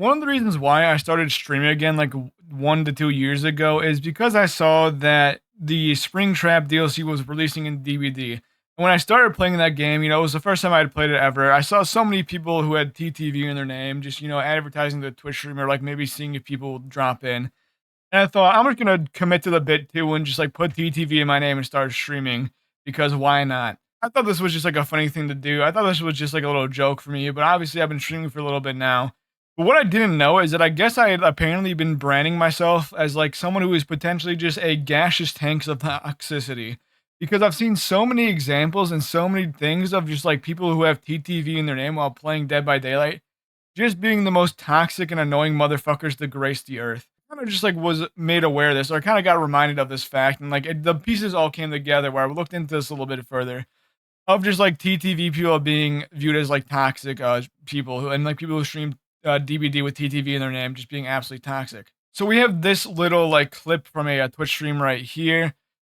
One of the reasons why I started streaming again, like 1 to 2 years ago, is because I saw that the Springtrap DLC was releasing in DVD. And when I started playing that game, it was the first time I had played it ever. I saw so many people who had TTV in their name, just advertising the Twitch stream or like maybe seeing if people would drop in. And I thought I'm just gonna commit to the bit too and just like put TTV in my name and start streaming because why not? I thought this was just like a funny thing to do. I thought this was just like a little joke for me, but obviously I've been streaming for a little bit now. But what I didn't know is that I guess I had apparently been branding myself as like someone who is potentially just a gaseous tank of toxicity. Because I've seen so many examples and so many things of just like people who have TTV in their name while playing Dead by Daylight, just being the most toxic and annoying motherfuckers to grace the earth. Kind of just like was made aware of this, or I kind of got reminded of this fact, and like the pieces all came together where I looked into this a little bit further of just like TTV people being viewed as like toxic people who and like people who stream DBD with TTV in their name just being absolutely toxic. So we have this little like clip from a Twitch stream right here,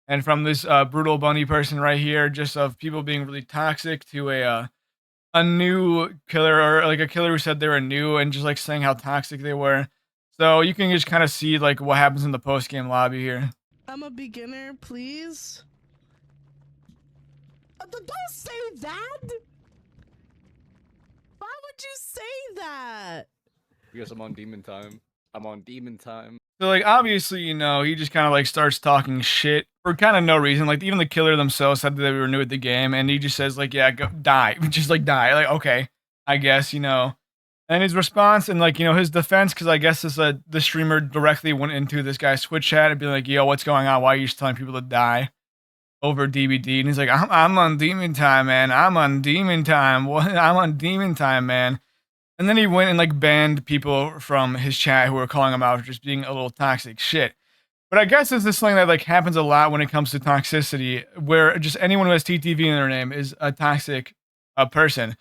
and from this brutal bunny person right here, just of people being really toxic to a new killer or like a killer who said they were new and just like saying how toxic they were. So you can just kind of see like what happens in the post game lobby here. I'm a beginner, please. Don't say that. Why would you say that? Because I'm on demon time. I'm on demon time. So like obviously, he just kind of like starts talking shit for kind of no reason. Like even the killer themselves said that they were new at the game, and he just says like, "Yeah, go die," just like die. Like okay, I guess. And his response and like his defense, because I guess this the streamer directly went into this guy's Twitch chat and be like, "Yo, what's going on? Why are you just telling people to die over DBD?" And he's like, "I'm on demon time, man. I'm on demon time. What? I'm on demon time, man." And then he went and like banned people from his chat who were calling him out for just being a little toxic shit. But I guess it's this thing that like happens a lot when it comes to toxicity, where just anyone who has TTV in their name is a toxic person.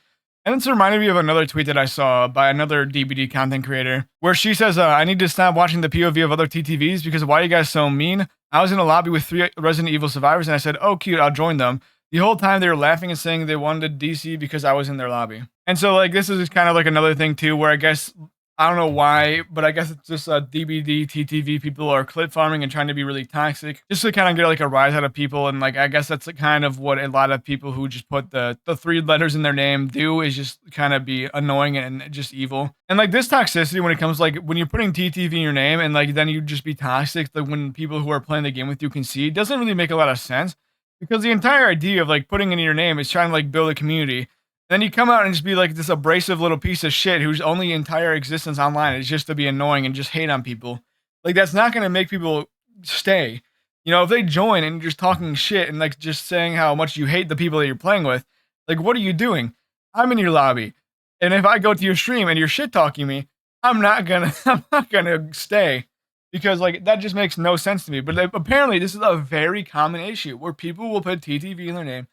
And it's reminded me of another tweet that I saw by another DBD content creator, where she says, "I need to stop watching the POV of other TTVs because why are you guys so mean? I was in a lobby with 3 Resident Evil survivors and I said, oh cute, I'll join them. The whole time they were laughing and saying they wanted DC because I was in their lobby." And so like this is kind of like another thing too, where I guess I don't know why, but I guess it's just DBD TTV people are clip farming and trying to be really toxic just to kind of get like a rise out of people. And like I guess that's kind of what a lot of people who just put the 3 letters in their name do, is just kind of be annoying and just evil. And like this toxicity when it comes like when you're putting TTV in your name and like then you just be toxic, like when people who are playing the game with you can see, it doesn't really make a lot of sense, because the entire idea of like putting it in your name is trying to like build a community. Then you come out and just be like this abrasive little piece of shit whose only entire existence online is just to be annoying and just hate on people. Like that's not going to make people stay. If they join and you're just talking shit and like just saying how much you hate the people that you're playing with, like what are you doing? I'm in your lobby, and if I go to your stream and you're shit talking me, I'm not gonna stay, because like that just makes no sense to me. But apparently this is a very common issue where people will put TTV in their name,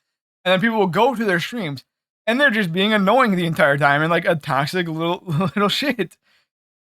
and then people will go to their streams and they're just being annoying the entire time and like a toxic little shit.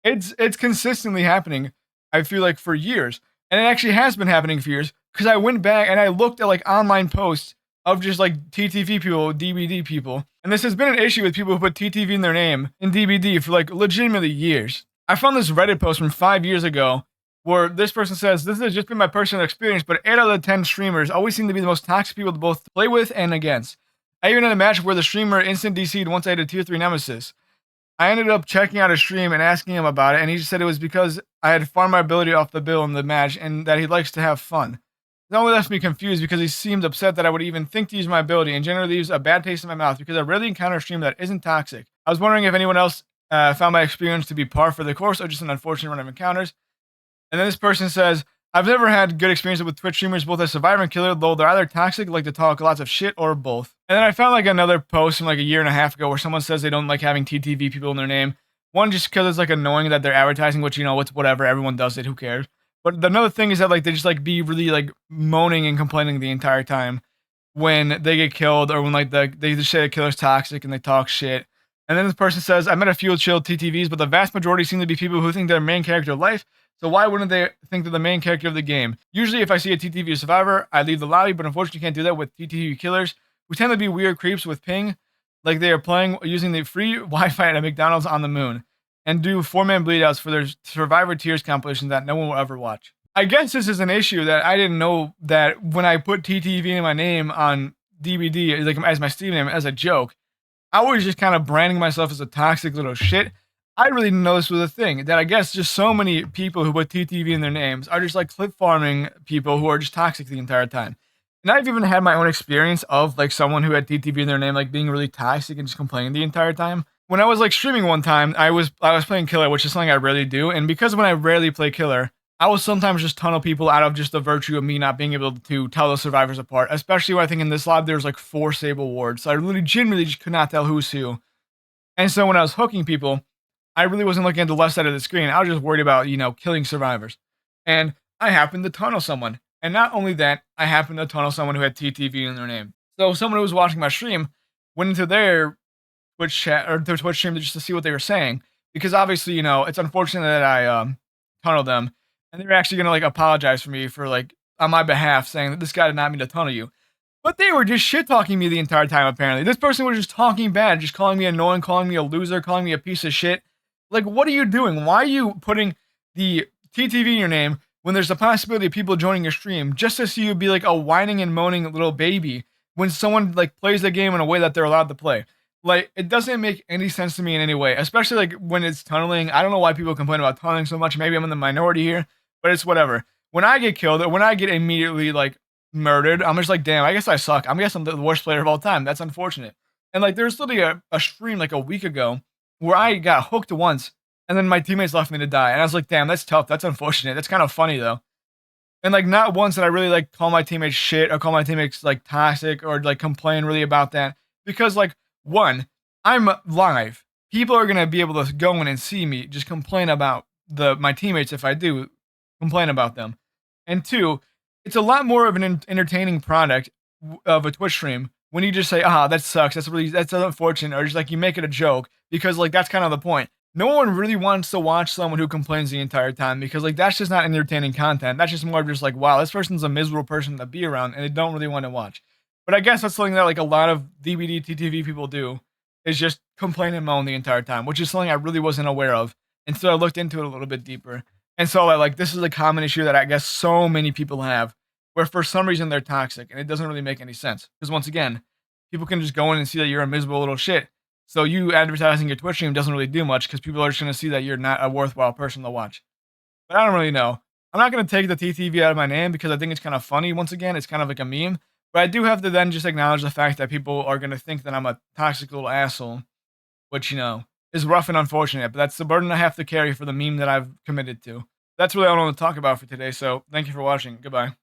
It's consistently happening, I feel like, for years. And it actually has been happening for years, because I went back and I looked at like online posts of just like TTV people, DBD people. And this has been an issue with people who put TTV in their name in DBD for like legitimately years. I found this Reddit post from 5 years ago where this person says, "This has just been my personal experience, but 8 out of the 10 streamers always seem to be the most toxic people to both play with and against. I even had a match where the streamer instant DC'd once I had a tier 3 nemesis. I ended up checking out his stream and asking him about it, and he just said it was because I had farmed my ability off the bill in the match and that he likes to have fun. It only left me confused because he seemed upset that I would even think to use my ability, and generally leaves a bad taste in my mouth because I rarely encounter a stream that isn't toxic. I was wondering if anyone else found my experience to be par for the course or just an unfortunate run of encounters." And then this person says, "I've never had good experiences with Twitch streamers, both as survivor and killer, though they're either toxic, like to talk lots of shit, or both." And then I found like another post from like a year and a half ago where someone says they don't like having TTV people in their name. One, just because it's like annoying that they're advertising, which, it's whatever, everyone does it, who cares. But another thing is that like they just like be really like moaning and complaining the entire time when they get killed, or when like they just say the killer's toxic and they talk shit. And then this person says, "I met a few chill TTVs, but the vast majority seem to be people who think they're main character of life. So why wouldn't they think they're the main character of the game? Usually if I see a TTV survivor, I leave the lobby, but unfortunately can't do that with TTV killers, who tend to be weird creeps with ping, like they are playing using the free Wi-Fi at a McDonald's on the moon. and do 4-man bleedouts for their Survivor Tears compilation that no one will ever watch. I guess this is an issue that I didn't know that when I put TTV in my name on DVD, like as my Steam name, as a joke, I was just kind of branding myself as a toxic little shit. I really didn't know this was a thing. That I guess just so many people who put TTV in their names are just like clip farming people who are just toxic the entire time. And I've even had my own experience of like someone who had TTV in their name, like being really toxic and just complaining the entire time. When I was like streaming one time, I was playing Killer, which is something I rarely do. And because when I rarely play Killer, I will sometimes just tunnel people out of just the virtue of me not being able to tell the survivors apart. Especially when I think in this lab there's like 4 Sable wards, so I really genuinely just could not tell who's who. And so when I was hooking people, I really wasn't looking at the left side of the screen. I was just worried about, killing survivors. And I happened to tunnel someone. And not only that, I happened to tunnel someone who had TTV in their name. So someone who was watching my stream went into their Twitch chat or their Twitch stream just to see what they were saying. Because obviously, it's unfortunate that I tunneled them. And they were actually gonna like apologize for me for like on my behalf, saying that this guy did not mean to tunnel you. But they were just shit talking me the entire time, apparently. This person was just talking bad, just calling me annoying, calling me a loser, calling me a piece of shit. Like, what are you doing? Why are you putting the TTV in your name when there's a possibility of people joining your stream just to see you be like a whining and moaning little baby when someone like plays the game in a way that they're allowed to play? Like, it doesn't make any sense to me in any way, especially like when it's tunneling. I don't know why people complain about tunneling so much. Maybe I'm in the minority here, but it's whatever. When I get killed or when I get immediately like murdered, I'm just like, damn, I guess I suck. I guess I'm the worst player of all time. That's unfortunate. And like, there's literally a stream like a week ago where I got hooked once and then my teammates left me to die. And I was like, damn, that's tough. That's unfortunate. That's kind of funny though. And like, not once did I really like call my teammates shit or call my teammates like toxic or like complain really about that. Because like, one, I'm live. People are going to be able to go in and see me just complain about my teammates if I do complain about them. And two, it's a lot more of an entertaining product of a Twitch stream when you just say, that sucks, that's unfortunate, or just like you make it a joke, because like that's kind of the point. No one really wants to watch someone who complains the entire time, because like that's just not entertaining content. That's just more of just like, wow, this person's a miserable person to be around and they don't really want to watch. But I guess that's something that like a lot of DVD TTV people do, is just complain and moan the entire time, which is something I really wasn't aware of. And so I looked into it a little bit deeper and saw that like this is a common issue that I guess so many people have, where for some reason they're toxic, and it doesn't really make any sense. Because once again, people can just go in and see that you're a miserable little shit. So you advertising your Twitch stream doesn't really do much, because people are just going to see that you're not a worthwhile person to watch. But I don't really know. I'm not going to take the TTV out of my name because I think it's kind of funny. Once again, it's kind of like a meme. But I do have to then just acknowledge the fact that people are going to think that I'm a toxic little asshole, which, is rough and unfortunate. But that's the burden I have to carry for the meme that I've committed to. That's really all I want to talk about for today. So thank you for watching. Goodbye.